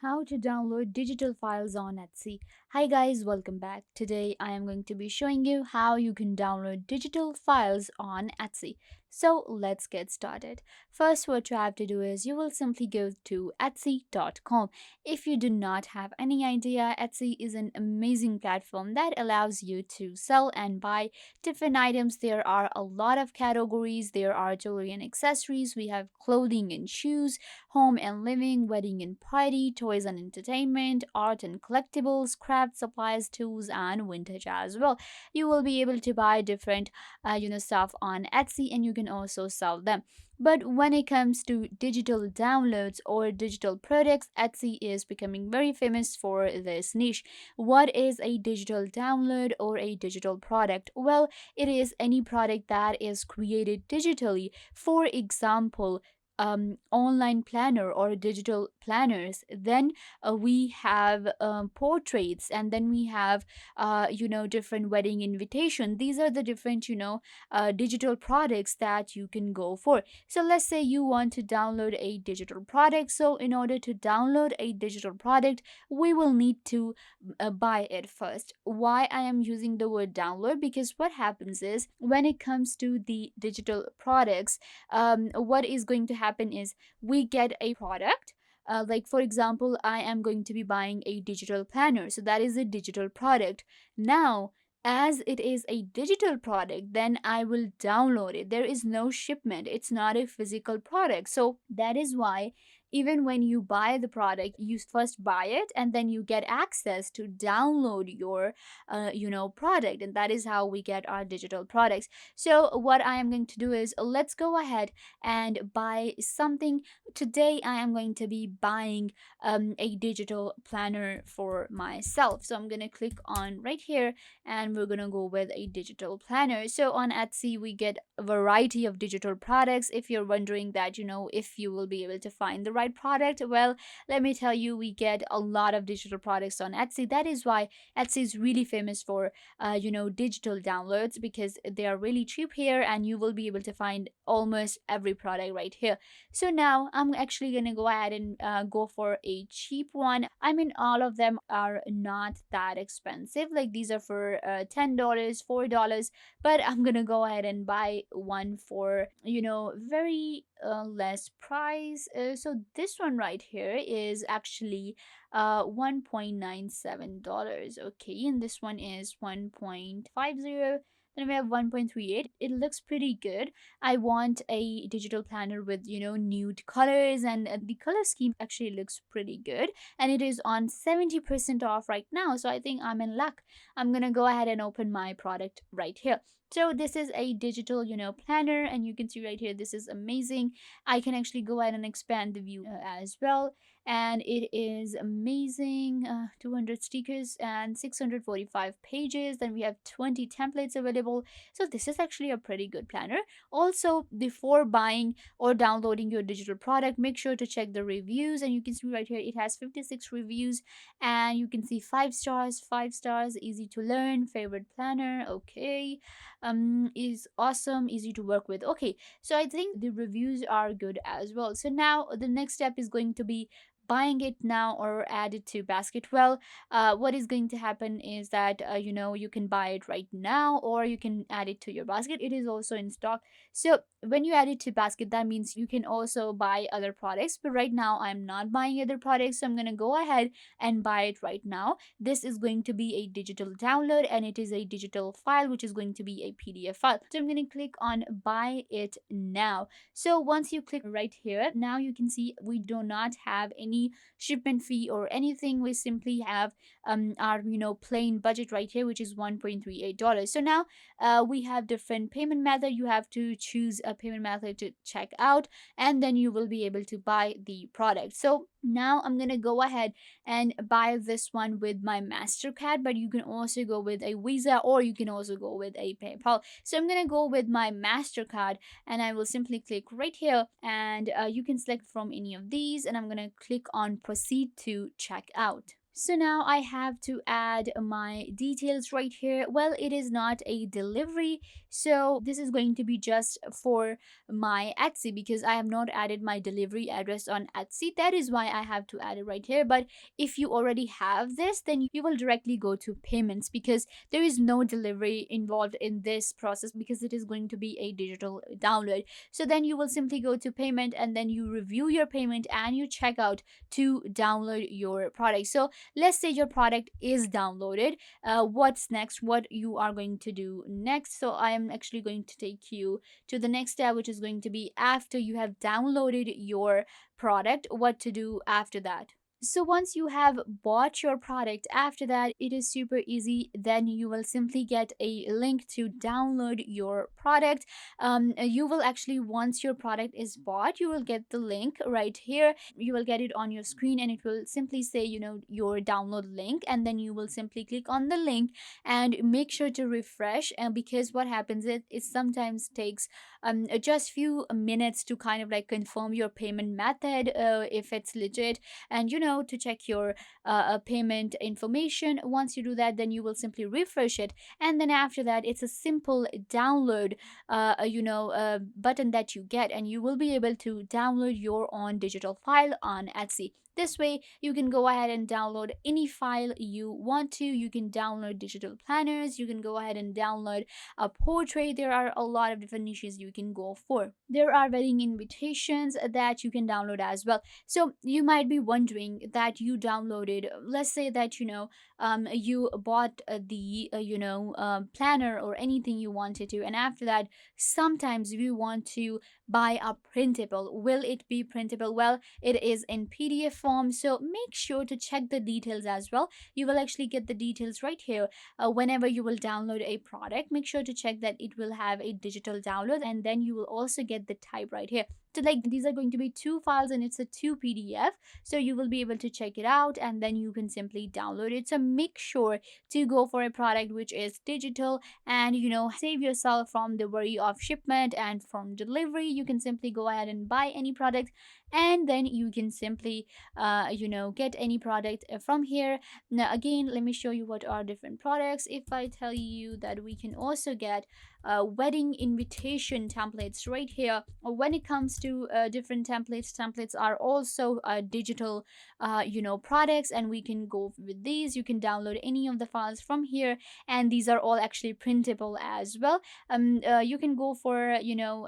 How to download digital files on Etsy. Hi guys, welcome back. Today I am going to be showing you how you can download digital files on Etsy. So let's get started. First, what you have to do is you will simply go to etsy.com. If you do not have any idea, Etsy is an amazing platform that allows you to sell and buy different items. There are a lot of categories. There are jewelry and accessories. We have clothing and shoes, home and living, wedding and party, toys and entertainment, art and collectibles, craft supplies, tools, and vintage as well. You will be able to buy different, stuff on Etsy, and you can also sell them. But when it comes to digital downloads or digital products, Etsy is becoming very famous for this niche. What is a digital download or a digital product? Well, it is any product that is created digitally. For example, online planner or digital planners. Then we have portraits, and then we have different wedding invitation. These are the different digital products that you can go for. So let's say you want to download a digital product. So in order to download a digital product, we will need to buy it first. Why I am using the word download? Because what happens is when it comes to the digital products, what is going to happen is we get a product. Like for example, I am going to be buying a digital planner, so that is a digital product. Now, as it is a digital product, then I will download it. There is no shipment, it's not a physical product. So that is why even when you buy the product, you first buy it and then you get access to download your product, and that is how we get our digital products. So what I am going to do is let's go ahead and buy something. Today I am going to be buying a digital planner for myself. So I'm going to click on right here and we're going to go with a digital planner. So on Etsy we get a variety of digital products. If you're wondering that, if you will be able to find the right product, well, let me tell you, we get a lot of digital products on Etsy. That is why Etsy is really famous for digital downloads, because they are really cheap here and you will be able to find almost every product right here. So now I'm actually going to go ahead and go for a cheap one. I mean, all of them are not that expensive. Like these are for $10, $4, but I'm going to go ahead and buy one for, very less price. So this one right here is actually $1.97. Okay, and this one is 1.50. Then we have 1.38. It looks pretty good. I want a digital planner with, nude colors, and the color scheme actually looks pretty good. And it is on 70% off right now. So I think I'm in luck. I'm going to go ahead and open my product right here. So this is a digital, planner, and you can see right here, this is amazing. I can actually go ahead and expand the view as well, and it is amazing. 200 stickers and 645 pages. Then we have 20 templates available. So this is actually a pretty good planner. Also, before buying or downloading your digital product, make sure to check the reviews, and you can see right here it has 56 reviews, and you can see 5 stars, 5 stars, easy to learn, favorite planner. Okay, is awesome, easy to work with. Okay, so I think the reviews are good as well. So now the next step is going to be buying it now or add it to basket. Well, what is going to happen is that you can buy it right now or you can add it to your basket. It is also in stock. So when you add it to basket, that means you can also buy other products, but right now I'm not buying other products, so I'm going to go ahead and buy it right now. This is going to be a digital download, and it is a digital file which is going to be a PDF file. So I'm going to click on buy it now. So once you click right here, now you can see we do not have any shipment fee or anything. We simply have our plain budget right here, which is $1.38. So now we have different payment method. You have to choose a payment method to check out, and then you will be able to buy the product. So now I'm gonna go ahead and buy this one with my MasterCard, but you can also go with a Visa or you can also go with a PayPal. So I'm gonna go with my MasterCard, and I will simply click right here, and you can select from any of these, and I'm gonna click on proceed to check out. So now I have to add my details right here. Well, it is not a delivery, so this is going to be just for my Etsy because I have not added my delivery address on Etsy. That is why I have to add it right here. But if you already have this, then you will directly go to payments because there is no delivery involved in this process because it is going to be a digital download. So then you will simply go to payment and then you review your payment and you check out to download your product. So let's say your product is downloaded. What's next? What you are going to do next? So I am actually going to take you to the next step, which is going to be after you have downloaded your product, what to do after that. So once you have bought your product, after that it is super easy. Then you will simply get a link to download your product. You will actually, once your product is bought, you will get the link right here. You will get it on your screen and it will simply say, your download link, and then you will simply click on the link and make sure to refresh. And because what happens is it sometimes takes just few minutes to kind of like confirm your payment method, if it's legit, and to check your payment information. Once you do that, then you will simply refresh it, and then after that it's a simple download button that you get, and you will be able to download your own digital file on Etsy. This way you can go ahead and download any file you want to. You can download digital planners, you can go ahead and download a portrait. There are a lot of different niches you can go for. There are wedding invitations that you can download as well. So you might be wondering that you downloaded, let's say that you bought the planner or anything you wanted to, and after that sometimes we want to buy a printable. Will it be printable? Well, it is in PDF form, so make sure to check the details as well. You will actually get the details right here. Whenever you will download a product, make sure to check that it will have a digital download, and then you will also get the type right here. So like these are going to be two files and it's a two PDF, so you will be able to check it out and then you can simply download it. So make sure to go for a product which is digital, and save yourself from the worry of shipment and from delivery. You can simply go ahead and buy any product, and then you can simply get any product from here. Now again, let me show you what are different products. If I tell you that we can also get wedding invitation templates right here. When it comes to different templates are also digital products, and we can go with these. You can download any of the files from here, and these are all actually printable as well. You can go for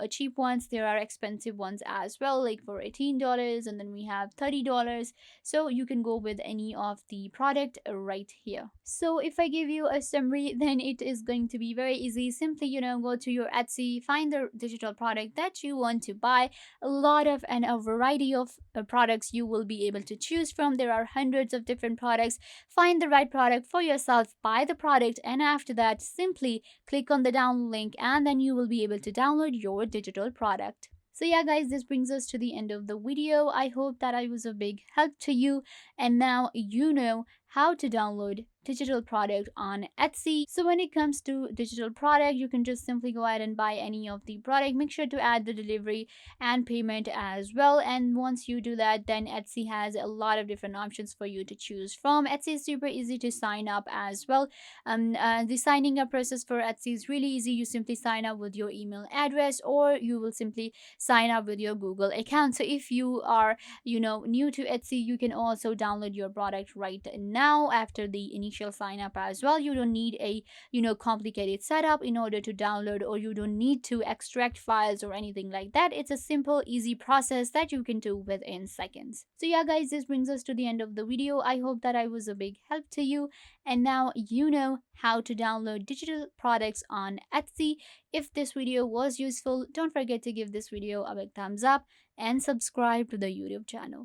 cheap ones. There are expensive ones as well, like for $18, and then we have $30. So you can go with any of the product right here. So if I give you a summary, then it is going to be very easy. Simply go to your Etsy, find the digital product that you want to buy. A lot of and a variety of products you will be able to choose from. There are hundreds of different products. Find the right product for yourself, buy the product, and after that simply click on the download link, and then you will be able to download your digital product. So yeah guys, this brings us to the end of the video. I hope that I was a big help to you, and now you know how to download digital product on Etsy. So when it comes to digital product, you can just simply go ahead and buy any of the product. Make sure to add the delivery and payment as well, and once you do that, then Etsy has a lot of different options for you to choose from. Etsy is super easy to sign up as well. The signing up process for Etsy is really easy. You simply sign up with your email address, or you will simply sign up with your Google account. So if you are new to Etsy, you can also download your product right now after the initial sign up as well. You don't need a complicated setup in order to download, or you don't need to extract files or anything like that. It's a simple easy process that you can do within seconds. So yeah guys, this brings us to the end of the video. I hope that I was a big help to you, and now you know how to download digital products on Etsy. If this video was useful, don't forget to give this video a big thumbs up and subscribe to the YouTube channel.